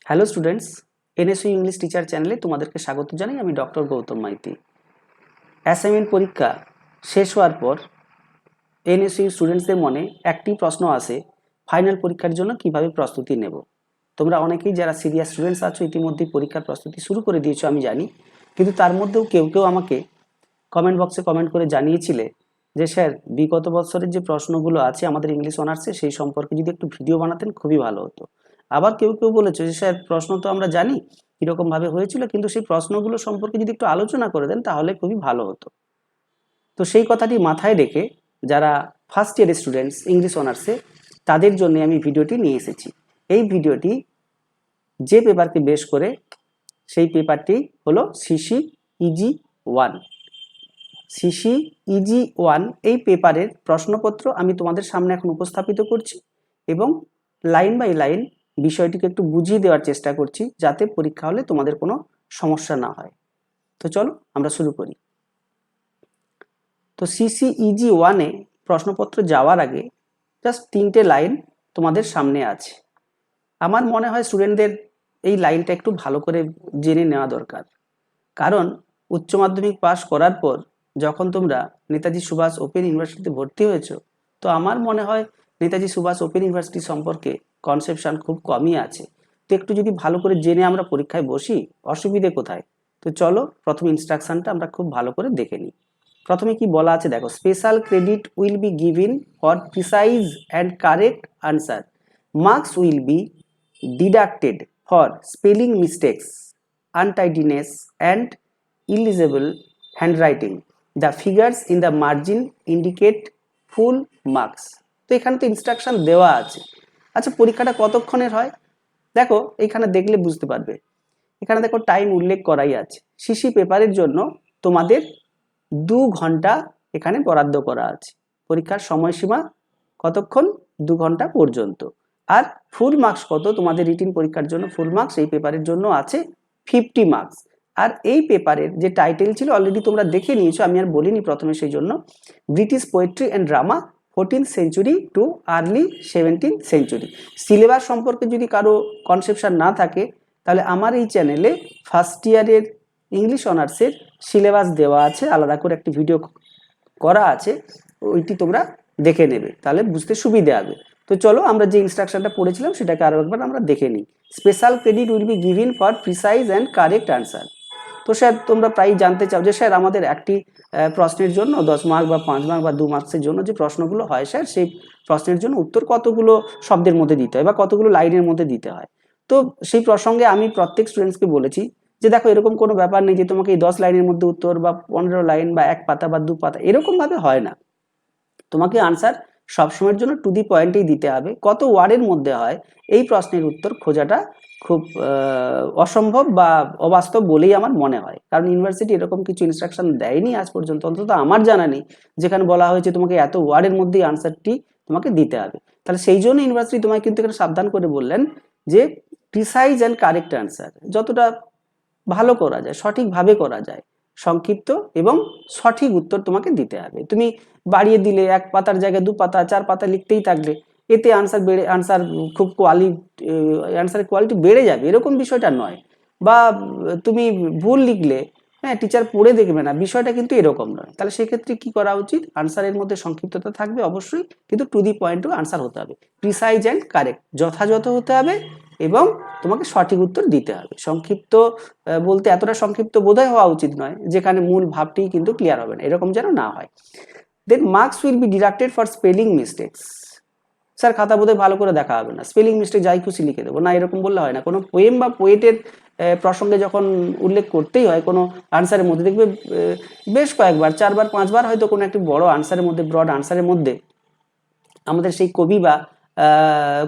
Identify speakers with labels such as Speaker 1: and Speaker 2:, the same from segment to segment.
Speaker 1: Hello students, NSU English teacher চ্যানেলে তোমাদেরকে স্বাগত জানাই। আমি ডক্টর গৌতম মাইতি। অ্যাসাইনমেন্ট পরীক্ষা শেষ হওয়ার পর এনএসইউ স্টুডেন্টসদের মনে একটি প্রশ্ন আসে, ফাইনাল পরীক্ষার জন্য কিভাবে প্রস্তুতি নেব। তোমরা অনেকেই যারা সিরিয়াস স্টুডেন্টস আছো ইতিমধ্যেই পরীক্ষার প্রস্তুতি শুরু করে দিয়েছো আমি জানি, কিন্তু তার মধ্যেও কেউ কেউ আমাকে কমেন্ট বক্সে কমেন্ট করে জানিয়েছিলে যে স্যার, বিগত বছরের যে প্রশ্নগুলো আছে আমাদের ইংলিশ অনার্সে সেই সম্পর্কে যদি একটু ভিডিও বানাতেন খুবই ভালো হতো। আবার কেউ কেউ বলেছে যে স্যার, প্রশ্ন তো আমরা জানি কীরকমভাবে হয়েছিল, কিন্তু সেই প্রশ্নগুলো সম্পর্কে যদি একটু আলোচনা করে দেন তাহলে খুবই ভালো হতো। তো সেই কথাটি মাথায় রেখে যারা ফার্স্ট ইয়ারের স্টুডেন্টস ইংলিশ অনার্সে, তাদের জন্য আমি ভিডিওটি নিয়ে এসেছি। এই ভিডিওটি যে পেপারকে বেশ করে, সেই পেপারটি হলো সিসি ইজি 1। সিসি ইজি 1 এই পেপারের প্রশ্নপত্র আমি তোমাদের সামনে এখন উপস্থাপিত করছি এবং লাইন বাই লাইন বিষয়টিকে একটু বুঝিয়ে দেওয়ার চেষ্টা করছি, যাতে পরীক্ষা হলে তোমাদের কোনো সমস্যা না হয়। তো চলো আমরা শুরু করি। তো সিসি ইজি 1-এ প্রশ্নপত্র যাওয়ার আগে জাস্ট 3টে লাইন তোমাদের সামনে আছে। আমার মনে হয় স্টুডেন্টদের এই লাইনটা একটু ভালো করে জেনে নেওয়া দরকার, কারণ উচ্চ মাধ্যমিক পাশ করার পর যখন তোমরা নেতাজি সুভাষ ওপেন ইউনিভার্সিটিতে ভর্তি হয়েছো, তো আমার মনে হয় নেতাজি সুভাষ ওপেন ইউনিভার্সিটি সম্পর্কে কনসেপশন খুব কমই আছে। তো একটু যদি ভালো করে জেনে আমরা পরীক্ষায় বসি, অসুবিধে কোথায়? তো চলো প্রথম ইনস্ট্রাকশনটা আমরা খুব ভালো করে দেখে নিই। প্রথমে কি বলা আছে দেখো, special credit will be given for precise and correct answer. Marks will be deducted for spelling mistakes, untidiness and illegible handwriting. The figures in the margin indicate full marks. তো এখানে তো ইনস্ট্রাকশন দেওয়া আছে। আচ্ছা, পরীক্ষাটা কতক্ষণের হয়? দেখো এখানে দেখলে বুঝতে পারবে। এখানে দেখো টাইম উল্লেখ করাই আছে। সিসি পেপারের জন্য তোমাদের 2 ঘন্টা এখানে বরাদ্দ করা আছে। পরীক্ষার সময়সীমা কতক্ষণ? 2 ঘন্টা পর্যন্ত। আর ফুল মার্কস কত তোমাদের রিটিন পরীক্ষার জন্য? ফুল মার্কস এই পেপারের জন্য আছে 50 মার্কস। আর এই পেপারের যে টাইটেল ছিল অলরেডি তোমরা দেখে নিয়েছো, আমি আর বলিনি প্রথমে, সেই জন্য British poetry and drama 14th century too early 17th century. Syllabus সম্পর্কে যদি কারো কনসেপশন না থাকে, তাহলে আমার এই চ্যানেলে ফার্স্ট ইয়ারের ইংলিশ অনার্সের সিলেবাস দেওয়া আছে, আলাদা করে একটি ভিডিও করা আছে, ওইটি তোমরা দেখে নেবে, তাহলে বুঝতে সুবিধা হবে। তো চলো আমরা যে ইনস্ট্রাকশনটা পড়েছিলাম সেটাকে আরো একবার আমরা দেখে নিই। Special credit will be given for precise and correct answer. তো স্যার, তোমরা প্রায় জানতে চাও যে স্যার আমাদের একটি প্রশ্নের জন্য 10 মার্ক বা 5 মার্ক বা 2 মার্কসের জন্য যে প্রশ্নগুলো হয় স্যার, সেই প্রশ্নের জন্য উত্তর কতগুলো শব্দের মধ্যে দিতে হয় বা কতগুলো লাইনের মধ্যে দিতে হয়। তো সেই প্রসঙ্গে আমি প্রত্যেক স্টুডেন্টসকে বলেছি যে দেখো, এরকম কোনো ব্যাপার নেই যে তোমাকে এই 10 লাইনের মধ্যে উত্তর বা 15 লাইন বা 1 পাতা বা 2 পাতা এরকম ভাবে হয় না। তোমাকে আনসার সবসময়ের জন্য টু দি পয়েন্টেই দিতে হবে। কত ওয়ার্ডের মধ্যে হয় এই প্রশ্নের উত্তর খোঁজাটা খুব অসম্ভব বা অবাস্তব বলেই আমার মনে হয়, কারণ ইউনিভার্সিটি এরকম কিছু ইনস্ট্রাকশন দেয়নি আজ পর্যন্ত, অন্তত আমার জানা নেই, যেখানে বলা হয়েছে তোমাকে এত ওয়ার্ডের মধ্যেই আনসারটি তোমাকে দিতে হবে। তাহলে সেই জন্য ইউনিভার্সিটি তোমায় কিন্তু এখানে সাবধান করে বললেন যে প্রিসাইজ অ্যান্ড কারেক্ট আনসার যতটা ভালো করা যায়, সঠিকভাবে করা যায়, সংক্ষিপ্ত এবং সঠিক উত্তর তোমাকে দিতে হবে। তুমি বাড়িয়ে দিলে 1 পাতার জায়গায় 2 পাতা 4 পাতা লিখতেই থাকলে, এতে আনসার খুব আনসারের কোয়ালিটি বেড়ে যাবে এরকম বিষয়টা নয়। বা তুমি ভুল লিখলে, হ্যাঁ, টিচার পড়ে দেখবে না, বিষয়টা কিন্তু এরকম নয়। তাহলে সেক্ষেত্রে কি করা উচিত? আনসারের মধ্যে সংক্ষিপ্ততা থাকবে অবশ্যই, কিন্তু টু দি পয়েন্টও আনসার হতে হবে। প্রিসাইজ অ্যান্ড কারেক্ট, যথাযথ হতে হবে এবং তোমাকে সঠিক উত্তর দিতে হবে। সংক্ষিপ্ত বলতে এতটা সংক্ষিপ্ত বোধহয় হওয়া উচিত নয় যেখানে মূল ভাবটি কিন্তু ক্লিয়ার হবে না, এরকম যেন না হয়। Then marks will be deducted for spelling mistakes. Sir, খাতা বোধহয় ভালো করে দেখা হবে না, স্পেলিং মিস্টেক যাই খুশি লিখে দেবো, না এরকম বললে হয় না। কোনো পোয়েম বা পোয়েটের প্রসঙ্গে যখন উল্লেখ করতেই হয় কোনো আনসারের মধ্যে, দেখবে বেশ কয়েকবার 4 বার 5 বার হয়তো কোনো একটি বড় আনসারের মধ্যে, ব্রড আনসারের মধ্যে আমাদের সেই কবি বা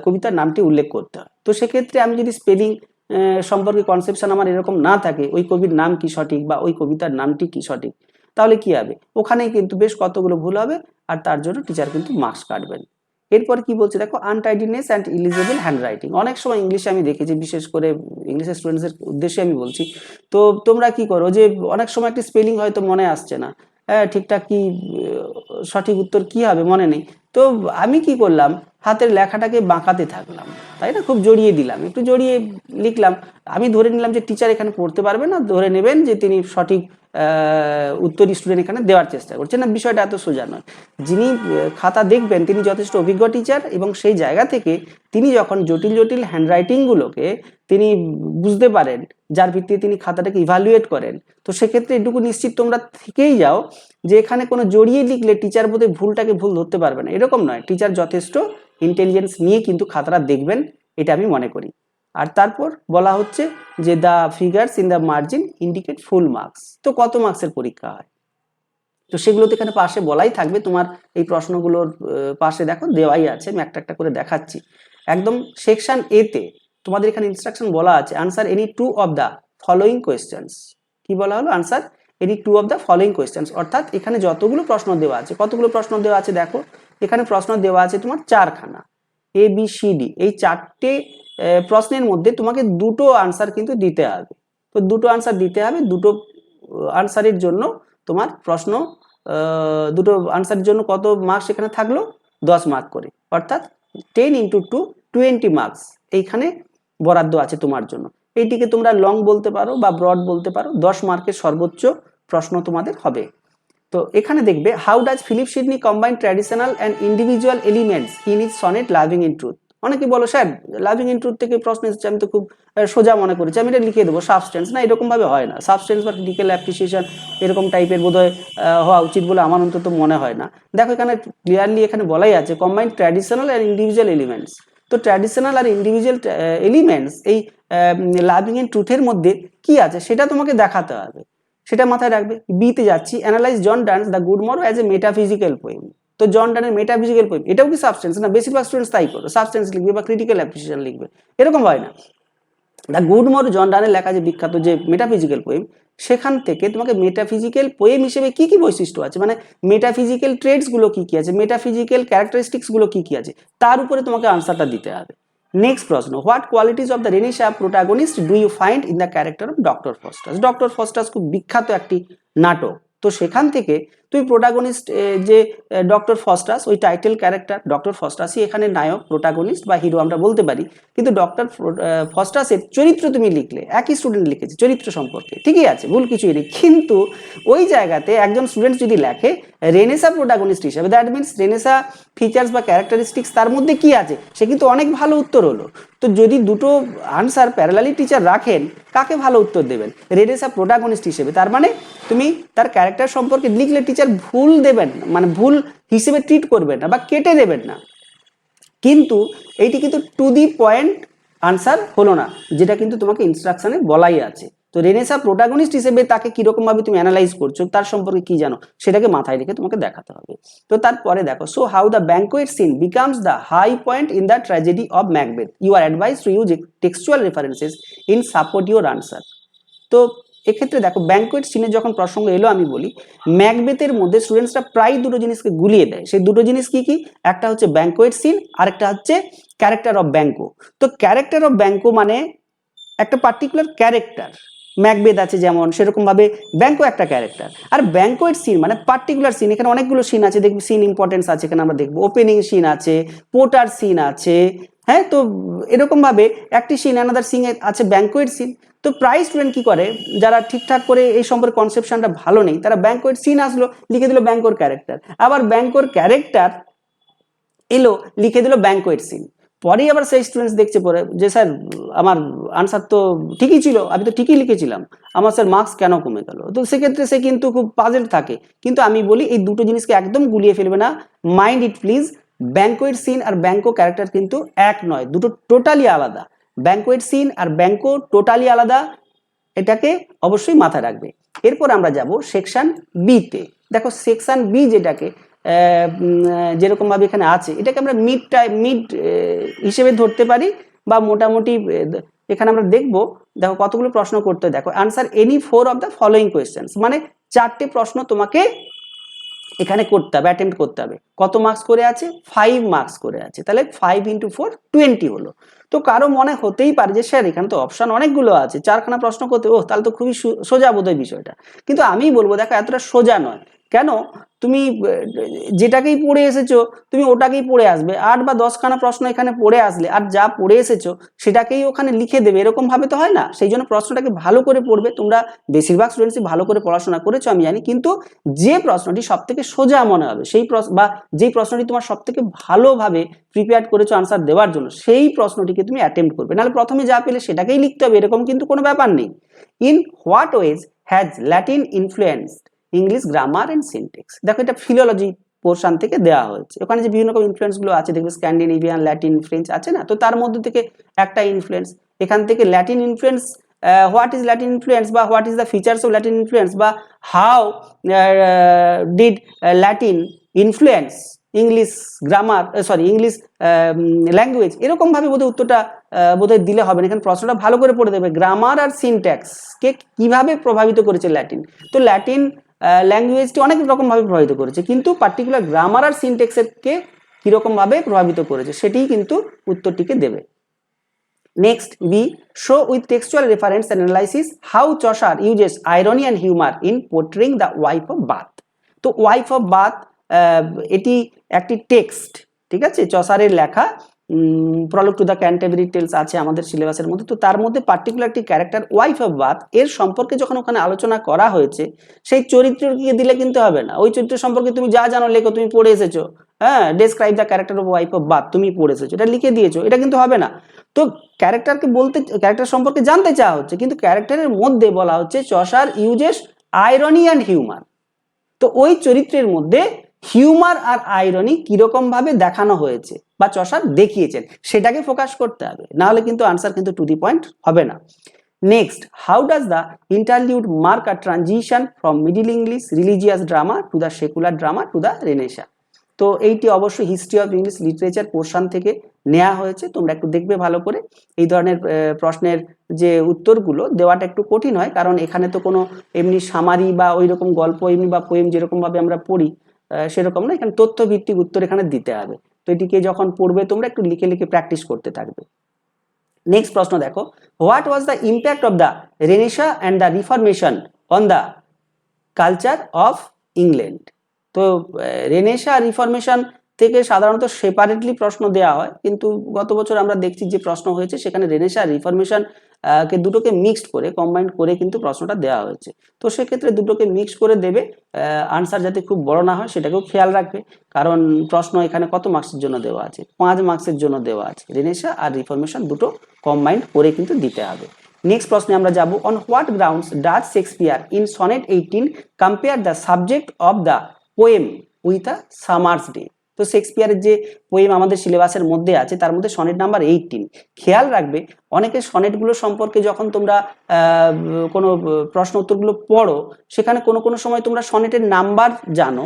Speaker 1: কবিতার নামটি উল্লেখ করতে হয়। তো সেক্ষেত্রে আমি যদি স্পেলিং সম্পর্কে কনসেপশন আমার এরকম না থাকে, ওই কবির নাম কি সঠিক বা ওই কবিতার নামটি কি সঠিক, তাহলে কি হবে? ওখানেই কিন্তু বেশ কতগুলো ভুল হবে, আর তার জন্য টিচার কিন্তু মার্কস কাটবেন। এরপর কি বলছে দেখো, আনটাইডিনেস অ্যান্ড ইলিজিবল হ্যান্ডরাইটিং। অনেক সময় ইংলিশে আমি দেখেছি, বিশেষ করে ইংলিশের স্টুডেন্টসের উদ্দেশ্যে আমি বলছি, তো তোমরা কি করো যে অনেক সময় একটি স্পেলিং হয়তো মনে আসছে না, হ্যাঁ, ঠিকঠাক কি সঠিক উত্তর কি হবে মনে নেই। তো আমি কি করলাম, হাতের লেখাটাকে বাঁকাতে থাকলাম, তাই না, খুব জড়িয়ে দিলাম, একটু জড়িয়ে লিখলাম। আমি ধরে নিলাম যে টিচার এখানে পড়তে পারবে না, ধরে নেবেন যে তিনি সঠিক উত্তর স্টুডেন্ট এখানে দেওয়ার চেষ্টা করছেন না। বিষয়টা এত সোজা নয়। যিনি খাতা দেখবেন তিনি যথেষ্ট অভিজ্ঞ টিচার, এবং সেই জায়গা থেকে তিনি যখন জটিল জটিল হ্যান্ডরাইটিংগুলোকে তিনি বুঝতে পারেন, যার ভিত্তিতে তিনি খাতাটাকে ইভালুয়েট করেন, তো সেক্ষেত্রে এটুকু নিশ্চিত তোমরা থেকেই যাও যে এখানে কোনো জড়িয়ে লিখলে টিচার বোধহয় ভুলটাকে ভুল ধরতে পারবে না, এরকম নয়। টিচার যথেষ্ট ইন্টেলিজেন্স নিয়ে কিন্তু খাতাটা দেখবেন, এটা আমি মনে করি। আর তারপর বলা হচ্ছে যে the figures in the margin indicate full marks. তো কত মার্কসের পরীক্ষা হয়, তো সেগুলো তো এখানে পাশে বলাই থাকবে। তোমার এই প্রশ্নগুলোর পাশে দেখো দেওয়াই আছে, আমি একটা একটা করে দেখাচ্ছি। একদম সেকশন এ তে তোমাদের এখানে ইনস্ট্রাকশন বলা আছে, answer any two of the following questions. কি বলা হলো? Answer any two of the following questions. অর্থাৎ এখানে যতগুলো প্রশ্ন দেওয়া আছে, কতগুলো প্রশ্ন দেওয়া আছে দেখো, এখানে প্রশ্ন দেওয়া আছে তোমার চারখানা, এ বি সি ডি। এই চারটে প্রশ্নের মধ্যে তোমাকে দুটো আনসার কিন্তু দিতে হবে। তো দুটো আনসার দিতে হবে, দুটো আনসারের জন্য তোমার প্রশ্ন, দুটো আনসারের জন্য কত মার্কস এখানে থাকলো? 10 মার্ক করে, অর্থাৎ 10 ইন্টু 2 20 মার্কস এইখানে বরাদ্দ আছে তোমার জন্য। এইটিকে তোমরা লং বলতে পারো বা ব্রড বলতে পারো। 10 মার্কের সর্বোচ্চ প্রশ্ন তোমাদের হবে। তো এখানে দেখবে, how does Philip Sidney combine traditional and individual elements in his sonnet loving in truth. অনেকে বলো স্যার লাভিং ইন ট্রুথ থেকে প্রশ্ন এসেছে, আমি তো খুব সোজা মনে করেছি, আমি এটা লিখে দেবো সাবস্টেন্স। না, এরকম ভাবে হয় না। সাবস্টেন্স বা ক্রিটিক্যাল অ্যাপ্রিসিয়েশন এরকম টাইপের বোধহয় হওয়া উচিত বলে আমার অন্তত মনে হয় না। দেখো এখানে ক্লিয়ারলি এখানে বলাই আছে combine traditional and individual elements. তো ট্র্যাডিশনাল আর ইন্ডিভিজুয়াল এলিমেন্টস এই লাভিং ইন ট্রুথের মধ্যে কি আছে সেটা তোমাকে দেখাতে হবে, সেটা মাথায় রাখবে। বিতে যাচ্ছি, analyse John Donne's the good morrow as a metaphysical poem. তো জন ডানের মেটাফিজিক্যাল পোয়েম, এটাও কি সাবস্টেন্স? না, বেশিরভাগ স্টুডেন্টস তাই করো, সাবস্টেন্স লিখবে বা ক্রিটিক্যাল অ্যাপ্রিসিয়েশন লিখবে, এরকম হয় না। দ্য গুড মরো জন ডানের লেখা যে বিখ্যাত যে মেটাফিজিক্যাল পোয়েম, সেখান থেকে তোমাকে মেটাফিজিক্যাল পোয়েম হিসেবে কি কি বৈশিষ্ট্য আছে, মানে মেটাফিজিক্যাল ট্রেডস গুলো কি কি আছে, মেটাফিজিক্যাল ক্যারেক্টারিস্টিক্স গুলো কি কি আছে, তার উপরে তোমাকে আনসারটা দিতে হবে। নেক্সট প্রশ্ন, what qualities of the Renaissance protagonist do you find in the character of Doctor Faustus. Doctor Faustus খুব বিখ্যাত একটি নাটক। তো সেখান থেকে তুমি প্রোটাগনিস্ট যে ডক্টর ফস্টাস, ওই টাইটেল ক্যারেক্টার ডক্টর ফস্টাসই এখানে নায়ক, প্রোটাগনিস্ট বা হিরো আমরা বলতে পারি। কিন্তু ডক্টর ফস্টাসের চরিত্র তুমি লিখলে, একই স্টুডেন্ট লিখেছে চরিত্র সম্পর্কে, ঠিকই আছে, ভুল কিছুই নেই। কিন্তু ওই জায়গাতে একজন স্টুডেন্ট যদি লেখে রেনেসাঁ প্রোটাগনিস্ট হিসেবে, দ্যাট মিনস রেনেসাঁ ফিচার্স বা ক্যারেক্টারিস্টিক্স তার মধ্যে কি আছে, সে কিন্তু অনেক ভালো উত্তর হলো। তো যদি দুটো আনসার প্যারালালি টিচার রাখেন, কাকে ভালো উত্তর দেবেন? রেনেসাঁ প্রোটাগনিস্ট হিসেবে। তার মানে তুমি তার ক্যারেক্টার সম্পর্কে লিখলে টিচার ভুল দেবেন, মানে ভুল হিসেবে ট্রিট করবেন না বা কেটে দেবেন না। কিন্তু এইটি কিন্তু টু দি পয়েন্ট আনসার হলো না, যেটা কিন্তু তোমাকে ইনস্ট্রাকশনে বলাই আছে। তো রেনেসাঁ প্রোটাগনিস্ট হিসেবে তাকে কিরকম ভাবে তুমি অ্যানালাইজ করছো, তার সম্পর্কে কি জানো, সেটাকে মাথায় রেখে তোমাকে দেখাতে হবে। তো তারপরে দেখো, so how the banquet scene becomes the high point in the tragedy of Macbeth, you are advise to use textual references in support your answer. তো এক্ষেত্রে দেখো, ব্যাঙ্কোয়েট সিনের যখন প্রসঙ্গ এলো, আমি বলি ম্যাকবেথের মধ্যে স্টুডেন্টসরা প্রায় দুটো জিনিসকে গুলিয়ে দেয়। সেই দুটো জিনিস কি কি? একটা হচ্ছে ব্যাঙ্কোয়েট সিন, আর একটা হচ্ছে ক্যারেক্টার অফ ব্যাঙ্কো। তো ক্যারেক্টার অফ ব্যাঙ্কো মানে একটা পার্টিকুলার ক্যারেক্টার, ম্যাকবেথ আছে যেমন, সেরকম ভাবে ব্যাঙ্কো একটা ক্যারেক্টার। আর ব্যাঙ্কোয়েট সিন মানে পার্টিকুলার সিন। এখানে অনেকগুলো সিন আছে, দেখবি সিন ইম্পর্টেন্স আছে, এখানে আমরা দেখবো ওপেনিং সিন আছে, পোটার সিন আছে, হ্যাঁ। তো এরকম ভাবে একটি সিন, অ্যানাদার সিন আছে ব্যাঙ্কোয়েট সিন। তো প্রায় স্টুডেন্ট কি করে, যারা ঠিকঠাক করে এই সম্পর্কে কনসেপশনটা ভালো নেই, তারা ব্যাঙ্কোয়েট সিন আসলো লিখে দিল ব্যাঙ্কোর ক্যারেক্টার, আবার ব্যাঙ্কোর ক্যারেক্টার এলো লিখে দিল ব্যাঙ্কোয়েট সিন। পরেই আবার সেই স্টুডেন্টস দেখছে পরে যে স্যার আমার আনসার তো ঠিকই ছিল, আমি তো ঠিকই লিখেছিলাম, আমার স্যার মার্কস কেন কমে গেল? তো সেক্ষেত্রে সে কিন্তু খুব পাজেল থাকে। কিন্তু আমি বলি এই দুটো জিনিসকে একদম গুলিয়ে ফেলবে না, mind it please. Banquet scene আর ব্যাঙ্কো ক্যারেক্টার কিন্তু এক নয়, দুটো টোটালি আলাদা। ব্যাঙ্কোয়েট সিন আর ব্যাঙ্কো টোটালি আলাদা, এটাকে অবশ্যই মাথায় রাখবে। এরপর আমরা যাব সেকশন বি তে। দেখো সেকশন বি যেটাকে যেরকম ভাবে এখানে আছে, এটাকে আমরা মিড হিসেবে ধরতে পারি, বা মোটামুটি এখানে আমরা দেখবো, দেখো কতগুলো প্রশ্ন করতে। দেখো answer any 4 of the following questions, মানে 4টে প্রশ্ন তোমাকে এখানে করতে হবে, অ্যাটেম্প্ট করতে হবে। কত মার্কস করে আছে? 5 মার্কস করে আছে। তাহলে 5 ইন্টু 4 20 হলো। তো কারো মনে হতেই পারে যে স্যার এখানে তো অপশন অনেকগুলো আছে, 4খানা প্রশ্ন করতে, ও তাহলে তো খুবই সোজা বোধহয় বিষয়টা। কিন্তু আমি বলবো দেখো এতটা সোজা নয়। কেন? তুমি যেটাকেই পড়ে এসেছো তুমি ওটাকেই পড়ে আসবে, 8 বা 10 খানা প্রশ্ন এখানে পড়ে আসলে আর যা পড়ে এসেছো সেটাকেই ওখানে লিখে দেবে, এরকম ভাবে তো হয় না। সেই জন্য প্রশ্নটাকে ভালো করে পড়বে। তোমরা বেশিরভাগ স্টুডেন্টসই ভালো করে পড়াশোনা করেছো আমি জানি, কিন্তু যে প্রশ্নটি সব থেকে সোজা মনে হবে সেই বা যেই প্রশ্নটি তোমার সব থেকে ভালোভাবে প্রিপেয়ার করেছো আনসার দেওয়ার জন্য, সেই প্রশ্নটিকে তুমি অ্যাটেম্প্ট করবে। নাহলে প্রথমে যা পেলে সেটাকেই লিখতে হবে এরকম কিন্তু কোনো ব্যাপার নেই। In what ways has Latin influenced English grammar and syntax? দেখো এটা ফিলোলজি পোর্শন থেকে দেওয়া হয়েছে। ওখানে যে বিভিন্ন রকম ইনফ্লুয়েন্স গুলো আছে দেখবে, স্ক্যান্ডিনেভিয়ান, ল্যাটিন, ফ্রেঞ্চ আছে না, তো তার মধ্যে থেকে একটা ইনফ্লুয়েন্স। এখান থেকে Latin influence, what is Latin influence বা what is the features of Latin influence বা how did Latin influence English grammar, English language, এরকম ভাবে বোধহয় উত্তরটা বোধহয় দিলে হবে না। এখানে প্রশ্নটা ভালো করে পড়ে দেবে, গ্রামার আর সিনট্যাক্স কে কিভাবে প্রভাবিত করেছে ল্যাটিন। তো ল্যাটিন ল্যাঙ্গুয়েজটি অনেক রকম ভাবে প্রভাবিত করেছে, কিন্তু পার্টিকুলার গ্রামার আর সিনট্যাক্সের কে কিরকম ভাবে প্রভাবিত করেছে সেটিই কিন্তু উত্তরটিকে দেবে। Next B, show with textual reference and analysis how Chaucer uses irony and humour in portraying the wife of Bath. তো ওয়াইফ অফ বাথ এটি একটি টেক্সট, ঠিক আছে, চসারের লেখা। Prologue to the Canterbury Tales আছে আমাদের সিলেবাসের মধ্যে, তো তার মধ্যে পার্টিকুলার একটি ক্যারেক্টার ওয়াইফ অফ বাথ এর সম্পর্কে যখন ওখানে আলোচনা করা হয়েছে, সেই চরিত্রকে দিলে কিন্তু হবে না। ওই চরিত্র সম্পর্কে তুমি যা জানো লেখো, তুমি পড়ে এসেছো, হ্যাঁ, describe the character of wife of Bath, তুমি পড়ে এসেছো, এটা লিখে দিয়েছো, এটা কিন্তু হবে না। তো ক্যারেক্টারকে বলতে, ক্যারেক্টার সম্পর্কে জানতে চাওয়া হচ্ছে, কিন্তু ক্যারেক্টারের মধ্যে বলা হচ্ছে Chaucer uses irony and humour. তো ওই চরিত্রের মধ্যে হিউমার আর আইরনি কিরকম ভাবে দেখানো হয়েছে বা চসার দেখিয়েছেন সেটাকে ফোকাস করতে হবে, না হলে কিন্তু আনসার কিন্তু টু দি পয়েন্ট হবে না। Next, how does the interlude mark a transition from middle English religious drama to the secular drama to the Renaissance? তো এইটি অবশ্যই history of English literature portion থেকে নেওয়া হয়েছে, তোমরা একটু দেখবে ভালো করে। এই ধরনের প্রশ্নের যে উত্তরগুলো দেওয়াটা একটু কঠিন হয়, কারণ এখানে তো কোনো এমনি সামারি বা ওই রকম গল্প এমনি বা পোয়েম যেরকম ভাবে আমরা পড়ি সেরকম না, এখানে তথ্য ভিত্তিক উত্তর এখানে দিতে হবে। তো এটিকে যখন পড়বে তোমরা একটু লিখে লিখে প্র্যাকটিস করতে থাকবে। নেক্সট প্রশ্ন দেখো, what was the impact of the Renaissance and the reformation on the culture of England? তো রেনেসা রিফরমেশন থেকে সাধারণত সেপারেটলি প্রশ্ন দেওয়া হয়, কিন্তু গত বছর আমরা দেখছি যে প্রশ্ন হয়েছে সেখানে রেনেসা রিফরমেশন কে দুটোকে মিক্সড করে কম্বাইন্ড করে কিন্তু প্রশ্নটা দেওয়া হয়েছে। তো সেক্ষেত্রে দুটোকে মিক্স করে দেবে, আনসার যাতে খুব বড় না হয় সেটাকেও খেয়াল রাখবে, কারণ প্রশ্ন এখানে কত মার্কসের জন্য দেওয়া আছে, 5 মার্কসের জন্য দেওয়া আছে। রেনেসা আর রিফরমেশন দুটো কম্বাইন্ড করে কিন্তু দিতে হবে। নেক্সট প্রশ্নে আমরা যাব, on what grounds does Shakespeare in sonnet 18 compare the subject of the poem with a summer's day? তো শেক্সপিয়ারের যে পোয়েম আমাদের সিলেবাসের মধ্যে আছে তার মধ্যে সনেট নাম্বার 18, খেয়াল রাখবে অনেকে সনেটগুলো সম্পর্কে যখন তোমরা কোনো প্রশ্ন উত্তরগুলো পড়ো সেখানে কোনো কোনো সময় তোমরা সনেটের নাম্বার জানো,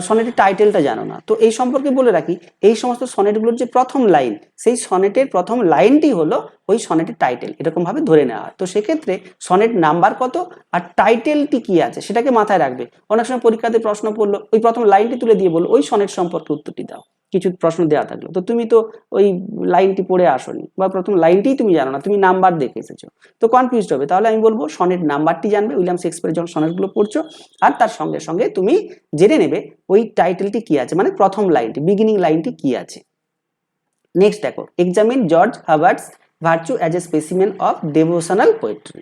Speaker 1: সনেটের টাইটেলটা জানো না। তো এই সম্পর্কে বলে রাখি, এই সমস্ত সনেটগুলোর যে প্রথম লাইন, সেই সনেটের প্রথম লাইনটি হলো ওই সনেটের টাইটেল, এরকম ভাবে ধরে নেওয়া হয়। তো সেক্ষেত্রে সনেট নাম্বার কত আর টাইটেলটি কি আছে সেটাকে মাথায় রাখবে। অনেক সময় পরীক্ষাতে প্রশ্ন পড়লো, ওই প্রথম লাইনটি তুলে দিয়ে বললো ওই সনেট সম্পর্কে উত্তরটি দাও, কিছু প্রশ্ন দেওয়া থাকলো, তো তুমি তো ওই লাইনটি পড়ে আসোনি বা প্রথম লাইনটিই তুমি জানো না, তুমি নাম্বার দেখে এসেছো, তো কনফিউজড হবে। তাহলে আমি বলবো সনেট নাম্বারটি জানবে, উইলিয়াম শেক্সপিয়ার যখন সনেটগুলো পড়ছো, আর তার সঙ্গে সঙ্গে তুমি জেনে নেবে ওই টাইটেলটি কি আছে, মানে প্রথম লাইনটি, বিগিনিং লাইনটি কি আছে। নেক্সট দেখো, examine George Herbert's Virtue as a specimen of devotional poetry.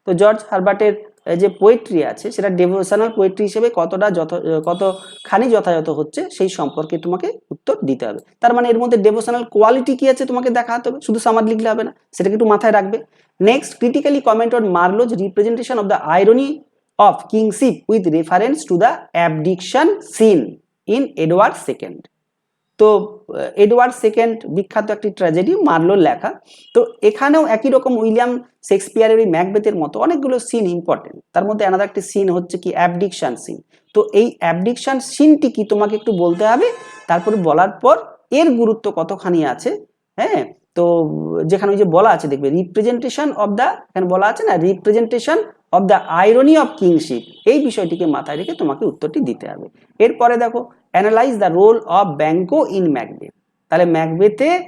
Speaker 1: তো জর্জ হার্বার্টের যে পোয়েট্রি আছে সেটা ডেভোশনাল পোয়েট্রি হিসেবে কতখানি যথাযথ হচ্ছে সেই সম্পর্কে তোমাকে উত্তর দিতে হবে। তার মানে এর মধ্যে ডেভোশনাল কোয়ালিটি কি আছে তোমাকে দেখাতে হবে, শুধু সামার লিখলে হবে না, সেটাকে একটু মাথায় রাখবে। Next, critically comment on Marlowe's representation of the irony of kingship with reference to the abdication scene in Edward II। তো এডওয়ার্ড সেকেন্ড বিখ্যাত একটি ট্র্যাজেডি, মার্লোর লেখা। তো এখানেও একই রকম উইলিয়াম শেক্সপিয়ারের ওই ম্যাকবেথের মতো অনেকগুলো সিন ইম্পর্টেন্ট, তার মধ্যে আলাদা একটি সিন হচ্ছে কি অ্যাবডিকশন সিন। তো এই অ্যাবডিকশন সিনটি কি তোমাকে একটু বলতে হবে, তারপরে বলার পর এর গুরুত্ব কতখানি আছে, হ্যাঁ। তো যেখানে ওই যে বলা আছে দেখবে রিপ্রেজেন্টেশন অফ দ্য, এখানে বলা আছে না representation of the irony of kingship, এই বিষয়টিকে মাথায় রেখে তোমাকে উত্তরটি দিতে হবে। এরপরে দেখো, analyse the role of Banquo in Macbeth. তাহলে ম্যাকবেথের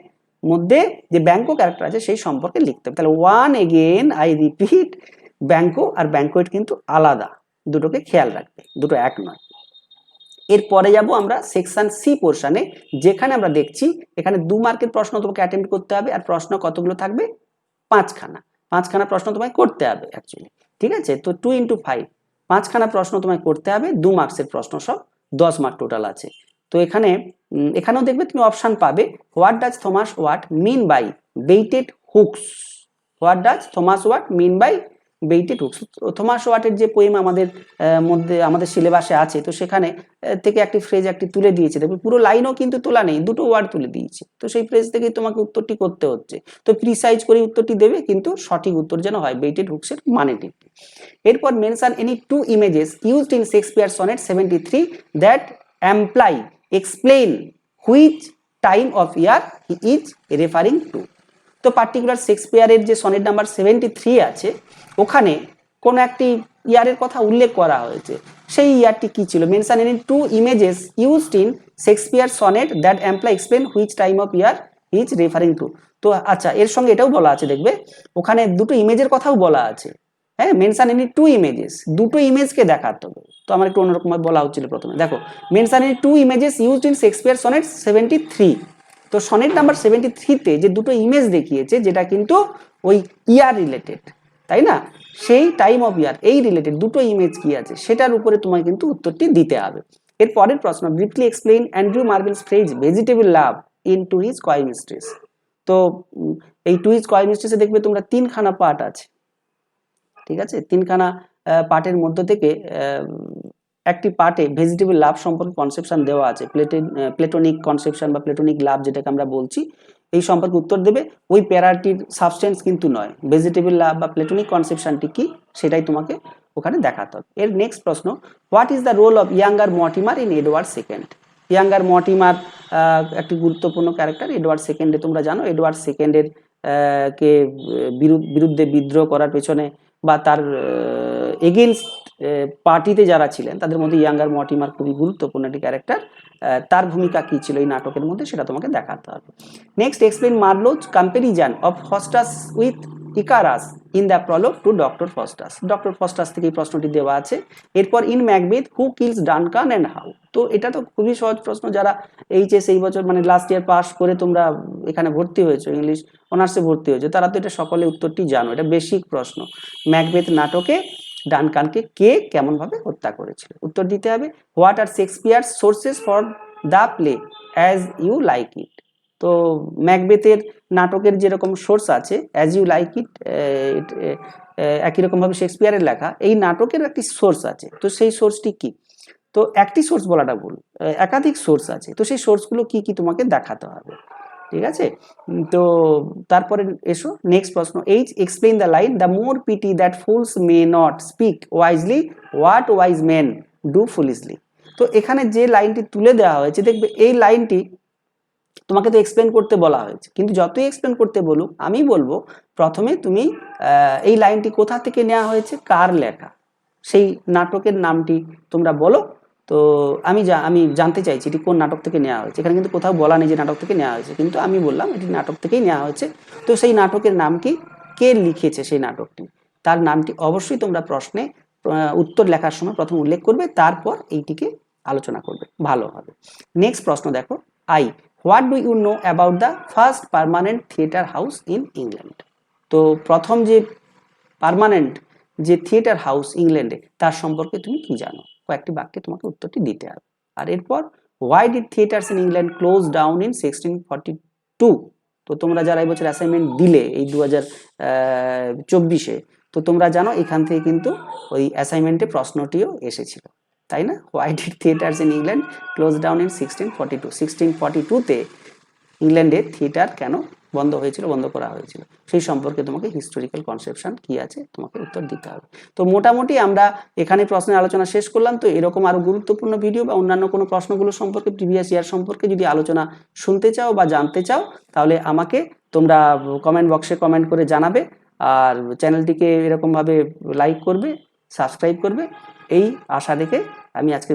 Speaker 1: মধ্যে যে ব্যাংকো ক্যারেক্টার আছে সেই সম্পর্কে লিখতে হবে। তাহলে one again I repeat, Banquo আর ব্যাংকোয়েট কিন্তু আলাদা, দুটোকে খেয়াল রাখবে, দুটো এক নয়। এরপরে যাব আমরা সেকশন সি পোর্শনে, যেখানে আমরা দেখছি এখানে 2 মার্কের প্রশ্ন তোমাকে অ্যাটেম্প্ট করতে হবে, আর প্রশ্ন কতগুলো থাকবে? 5খানা প্রশ্ন তোমায় করতে হবে অ্যাকচুয়ালি, ঠিক আছে? তো 2 × 5 5খানা প্রশ্ন তোমায় করতে হবে, 2 মার্কসের প্রশ্ন, সব 10 মার্ক টোটাল আছে। তো এখানেও দেখবে তুমি অপশন পাবে, what does Thomas Wyatt mean by baited hooks. What does Thomas Wyatt mean by baited hooks. Thomas ওয়াটের যে পোয়েম আমাদের সিলেবাসে আছে, তো সেখানে থেকে একটি ফ্রেজ একটি তুলে দিয়েছে, দেখবে পুরো লাইনও কিন্তু তোলা নেই, দুটো ওয়ার্ড তুলে দিয়েছে। তো সেই ফ্রেজ থেকেই তোমাকে উত্তরটি করতে হচ্ছে। তো প্রিসাইজ করে উত্তরটি দেবে, কিন্তু সঠিক উত্তর যেন হয় বেইটেড হুকসের মানেটি। এরপর mention any 2 images used in Shakespeare sonnet 73 that employ explain which time of year he is referring to. তো পার্টিকুলার শেক্সপিয়ারের যে সনেট নাম্বার 73 আছে, ওখানে কোন একটি ইয়ারের কথা উল্লেখ করা হয়েছে, সেই ইয়ারটি কি ছিল? Mention any 2 images used in Shakespeare sonnet that employ explain which time of year he is referring to. তো আচ্ছা, এর সঙ্গে এটাও বলা আছে, দেখবে ওখানে দুটো ইমেজের কথাও বলা আছে। হ্যাঁ, মেনশন এনি 2 ইমেজেস, দুটো ইমেজকে দেখাতে হবে। তো আমার একটু অন্যরকম বলা হচ্ছিল প্রথমে, দেখো mention any 2 images used in Shakespeare sonnet 73। তো সনেট নাম্বার 73-তে যে দুটো ইমেজ দেখিয়েছে, যেটা কিন্তু ওই ইয়ার রিলেটেড, তাই না? সেই টাইম অফ ইয়ার এই রিলেটেড দুটো ইমেজ কি আছে, সেটার উপরে তোমায় কিন্তু উত্তরটি দিতে হবে। এর পরের প্রশ্ন, briefly explain Andrew Marvell's phrase vegetable love in to his coy mistress. তো এই টু হিজ কয় মিস্ট্রিসে দেখবে তোমরা 3খানা পার্ট আছে, ঠিক আছে? 3খানা পার্টের মধ্য থেকে একটি পার্টে ভেজিটেবল লাভ সম্পর্কে কনসেপশন দেওয়া আছে, প্লেটোনিক কনসেপশন বা প্লেটোনিক লাভ যেটাকে আমরা বলছি, এই সম্পর্কে উত্তর দেবে। ওই প্যারাটির সাবস্টেন্স কিন্তু নয়, ভেজিটেবল লাভ বা প্লেটোনিক কনসেপশনটি কি সেটাই তোমাকে ওখানে দেখাতে হবে। এর নেক্সট প্রশ্ন, what is the role of younger Mortimer in Edward second. Younger Mortimer একটি গুরুত্বপূর্ণ ক্যারেক্টার এডওয়ার্ড সেকেন্ডে, তোমরা জানো এডওয়ার্ড সেকেন্ডের কে বিরুদ্ধে বিদ্রোহ করার পেছনে বা তার এগেনস্ট পার্টিতে যারা ছিলেন তাদের মধ্যে ইয়াঙ্গার মর্টিমার খুবই গুরুত্বপূর্ণ একটি ক্যারেক্টার। তার ভূমিকা কি ছিল এই নাটকের মধ্যে সেটা তোমাকে দেখাতে হবে। Next, explain Marlowe's comparison of Faustus with Icarus in the prologue to Doctor Faustus. Doctor Faustus থেকে এই প্রশ্নটি দেওয়া আছে। এরপর in Macbeth who kills Duncan and how. তো এটা তো খুবই সহজ প্রশ্ন, যারা এইচএস এই বছর মানে লাস্ট ইয়ার পাস করে তোমরা এখানে ভর্তি হয়েছো, ইংলিশ অনার্সে ভর্তি হয়েছো, তারা তো এটা সকলে উত্তরটি জানো, এটা বেসিক প্রশ্ন। ম্যাকবেথ নাটকে ডানকানকে কে কেমন ভাবে হত্যা করেছিল, উত্তর দিতে হবে। What are Shakespeare's sources for the play As You Like It. তো ম্যাকবেথের নাটকের যেরকম সোর্স আছে অ্যাজ ইউ লাইক ইট, একই রকম ভাবে শেক্সপিয়ারের লেখা এই নাটকের একটি সোর্স আছে। তো সেই সোর্সটি কি? তো একটি সোর্স বলাটা ভুল, একাধিক সোর্স আছে। তো সেই সোর্সগুলো কি কি তোমাকে দেখাতে হবে, ঠিক আছে? তো তারপরে এসো নেক্সট প্রশ্ন, H explain the line the more pity that fools may not speak wisely what wise men do foolishly. তো এখানে যে লাইনটি তুলে দেওয়া হয়েছে, দেখবে এই লাইনটি তোমাকে তো এক্সপ্লেন করতে বলা হয়েছে, কিন্তু যতই এক্সপ্লেন করতে বলুক আমি বলবো প্রথমে তুমি এই লাইনটি কোথা থেকে নেওয়া হয়েছে, কার লেখা, সেই নাটকের নামটি তোমরা বলো। তো আমি জানতে চাইছি এটি কোন নাটক থেকে নেওয়া হয়েছে। এখানে কিন্তু কোথাও বলা নেই যে নাটক থেকে নেওয়া হয়েছে, কিন্তু আমি বললাম এটি নাটক থেকেই নেওয়া হয়েছে। তো সেই নাটকের নাম কি, কে লিখেছে সেই নাটকটি, তার নামটি অবশ্যই তোমরা প্রশ্নে উত্তর লেখার সময় প্রথম উল্লেখ করবে, তারপর এইটিকে আলোচনা করবে, ভালো হবে। নেক্সট প্রশ্ন দেখো, what do you know about the first permanent theatre house in England. তো প্রথম যে পার্মানেন্ট যে থিয়েটার হাউস ইংল্যান্ডে, তার সম্পর্কে তুমি কি জানো, কয়েকটি বাক্যে তোমাকে উত্তরটি দিতে হবে। আর এরপর, why did theatres in England close down in 1642। তো তোমরা যারা এই বছর অ্যাসাইনমেন্ট দিলে এই 2024-এ, তো তোমরা জানো এখান থেকে কিন্তু ওই অ্যাসাইনমেন্টে প্রশ্নটিও এসেছিল, তাই না? Why did theatres in England close down in 1642। 1642-তে ইংল্যান্ডে থিয়েটার কেন বন্ধ হয়েছিল, বন্ধ করা হয়েছিল, সেই সম্পর্কে তোমাকে হিস্টোরিক্যাল কনসেপশন কি আছে তোমাকে উত্তর দিতে হবে। তো মোটামুটি আমরা এখানে প্রশ্নের আলোচনা শেষ করলাম। তো এরকম আরো গুরুত্বপূর্ণ ভিডিও বা অন্যান্য কোনো প্রশ্নগুলো সম্পর্কে, প্রিভিয়াস ইয়ার সম্পর্কে যদি আলোচনা শুনতে চাও বা জানতে চাও, তাহলে আমাকে তোমরা কমেন্ট বক্সে কমেন্ট করে জানাবে। আর চ্যানেলটিকে এরকমভাবে লাইক করবে, সাবস্ক্রাইব করবে, এই আশা রেখে আমি আজকে